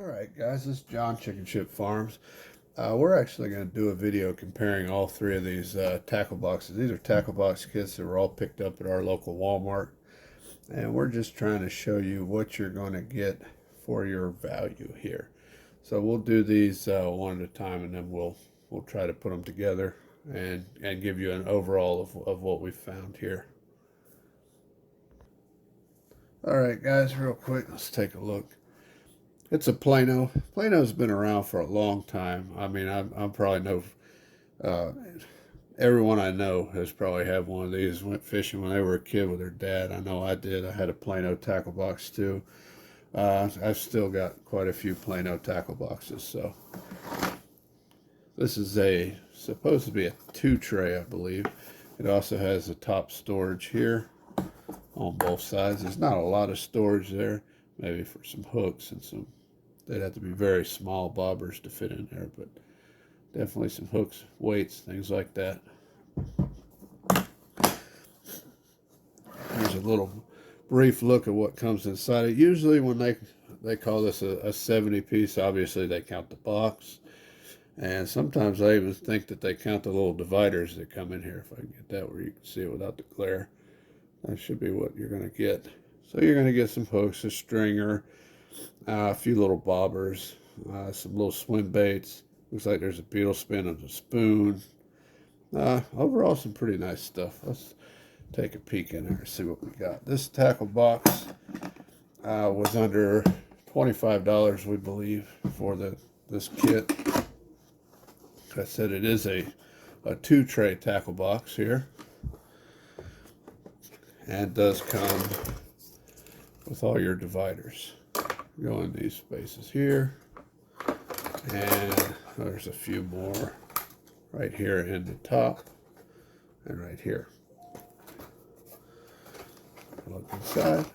Alright guys, this is John Chicken Chip Farms. We're actually going to do a video comparing all three of these tackle boxes. These are tackle box kits that were all picked up at our local Walmart. And we're just trying to show you what you're going to get for your value here. So we'll do these one at a time, and then we'll try to put them together and give you an overall of what we found here. Alright guys, real quick, let's take a look. It's a Plano. Plano's been around for a long time. I mean, I probably know, everyone I know has probably had one of these. Went fishing when they were a kid with their dad. I know I did. I had a Plano tackle box too. I've still got quite a few Plano tackle boxes. So this is supposed to be a 2-tray, I believe. It also has a top storage here on both sides. There's not a lot of storage there, maybe for some hooks and some. They'd have to be very small bobbers to fit in there, but definitely some hooks, weights, things like that. Here's a little brief look at what comes inside it. Usually when they call this a 70 piece, obviously they count the box. And sometimes I even think that they count the little dividers that come in here. If I can get that where you can see it without the glare. That should be what you're going to get. So you're going to get some hooks, a stringer, a few little bobbers, some little swim baits. Looks like there's a beetle spin and a spoon. Overall, some pretty nice stuff. Let's take a peek in there and see what we got. This tackle box was under $25, we believe, for this kit. Like I said, it is a 2-tray tackle box here, and does come with all your dividers. Go in these spaces here, and there's a few more right here in the top and right here. Look inside.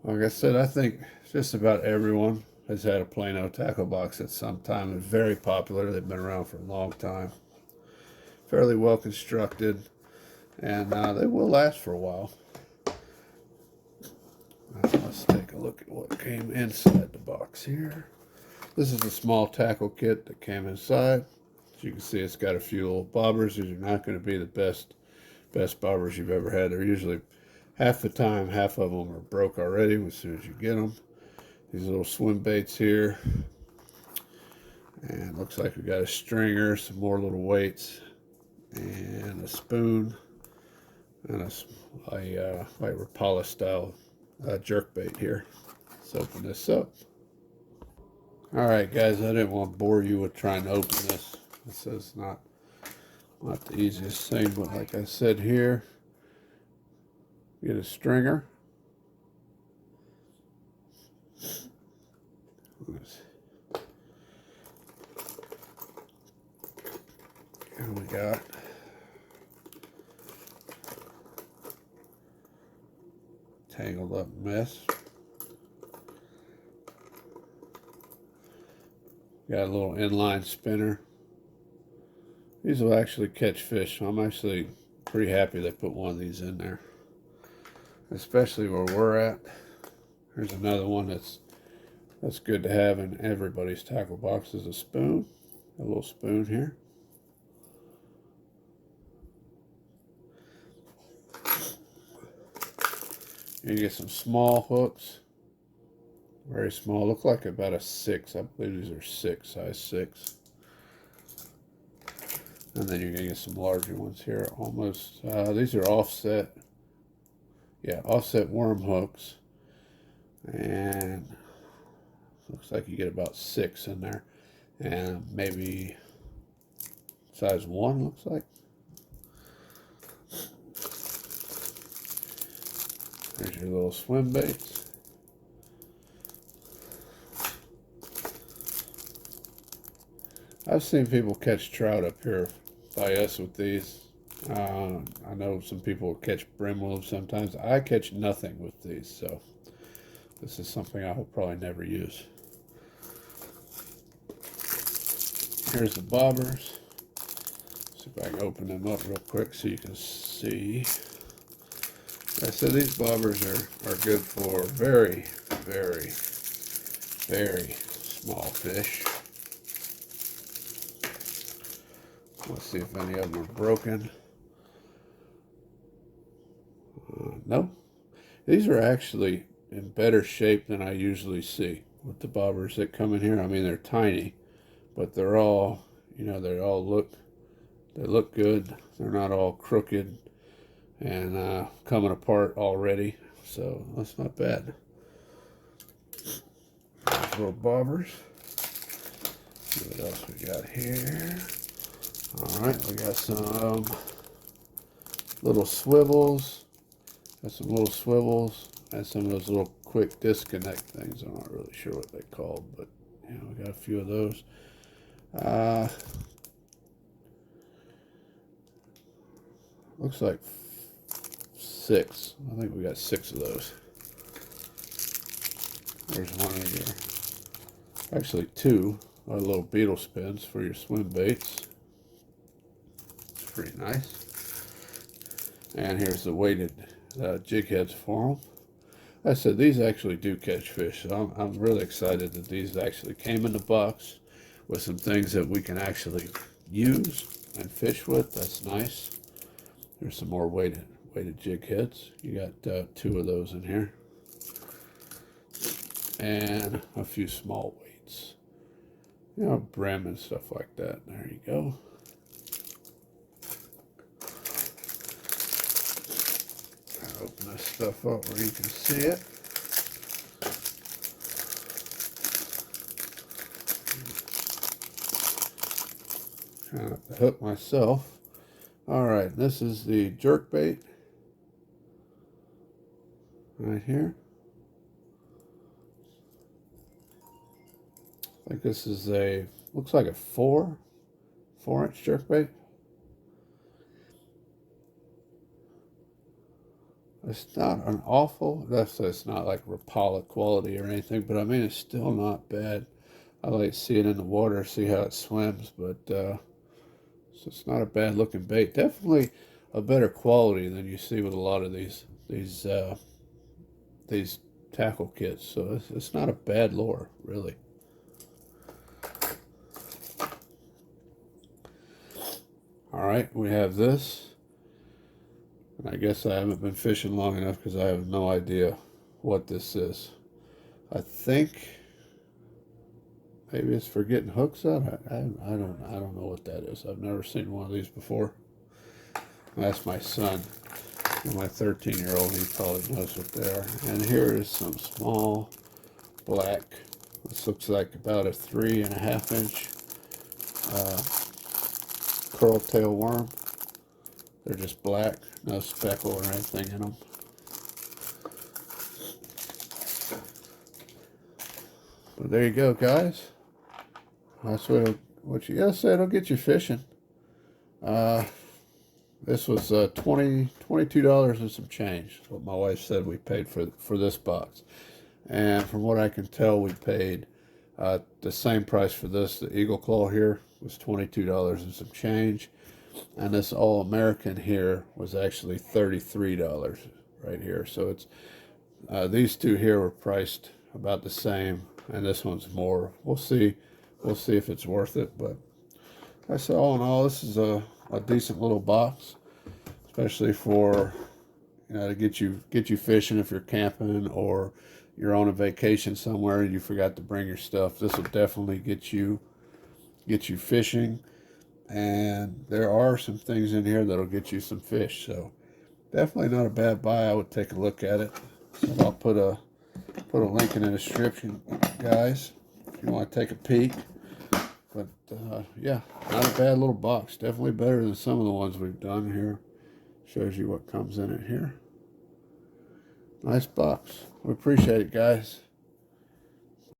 Like I said, I think just about everyone has had a Plano tackle box at some time. It's very popular. They've been around for a long time. Fairly well constructed, and they will last for a while. Let's take a look at what came inside the box here. This is the small tackle kit that came inside. As you can see, it's got a few little bobbers. These are not going to be the best bobbers you've ever had. They're usually, half the time, half of them are broke already as soon as you get them. These little swim baits here. And it looks like we got a stringer, some more little weights, and a spoon, and a like Rapala style jerk bait here. Let's open this up. Alright guys, I didn't want to bore you with trying to open this. This is not the easiest thing, but like I said here, get a stringer. And we got tangled up mess. Got a little inline spinner. These will actually catch fish, so I'm actually pretty happy they put one of these in there, especially where we're at. Here's another one that's good to have in everybody's tackle box, is a spoon. A little spoon here. You get some small hooks, very small, look like about a 6. I believe these are 6, size 6. And then you're gonna get some larger ones here. Almost, these are offset. Yeah, offset worm hooks, and looks like you get about 6 in there, and maybe size 1 looks like. There's your little swim baits. I've seen people catch trout up here by us with these. I know some people catch brim with them sometimes. I catch nothing with these, so this is something I will probably never use. Here's the bobbers. See if I can open them up real quick so you can see. Like I said, these bobbers are good for very, very very small fish. Let's see if any of them are broken. No. These are actually in better shape than I usually see with the bobbers that come in here. I mean, they're tiny, but they're all, they look good. They're not all crooked and coming apart already. So that's not bad. These little bobbers. See what else we got here. All right, we got some little swivels. Got some little swivels and some of those little quick disconnect things. I'm not really sure what they're called, but we got a few of those. Looks like 6. I think we got 6 of those. There's one in here. Actually 2 are little beetle spins for your swim baits. It's pretty nice. And here's the weighted jig heads for them. Like I said, these actually do catch fish, so I'm really excited that these actually came in the box with some things that we can actually use and fish with. That's nice. There's some more weighted jig heads. You got 2 of those in here. And a few small weights. Brim and stuff like that. There you go. I'll open this stuff up where you can see it. Trying not to hook myself. Alright, this is the jerk bait. Right here. I think this is looks like a 4-inch jerk bait. It's not an awful, it's not like Rapala quality or anything, but I mean, it's still not bad. I like to see it in the water, see how it swims, but so it's not a bad looking bait. Definitely a better quality than you see with a lot of these tackle kits. So it's not a bad lure, really. All right, we have this. And I guess I haven't been fishing long enough because I have no idea what this is. I think maybe it's for getting hooks out. I don't know what that is. I've never seen one of these before. That's my son. My 13-year-old, he probably knows what they are. And here is some small black. This looks like about a 3.5-inch curl tail worm. They're just black, no speckle or anything in them. But there you go, guys. That's what you gotta say. It'll get you fishing. This was $22 and some change. What my wife said we paid for this box. And from what I can tell, we paid the same price for this. The Eagle Claw here was $22 and some change. And this All American here was actually $33 right here. So it's these two here were priced about the same, and this one's more. We'll see if it's worth it. But I say all in all, this is a decent little box, especially for to get you fishing if you're camping or you're on a vacation somewhere and you forgot to bring your stuff. This will definitely get you fishing. And there are some things in here that'll get you some fish, so definitely not a bad buy. I would take a look at it. So I'll put a link in the description, guys, if you want to take a peek. But yeah, not a bad little box. Definitely better than some of the ones we've done here. Shows you what comes in it here. Nice box. We appreciate it, guys.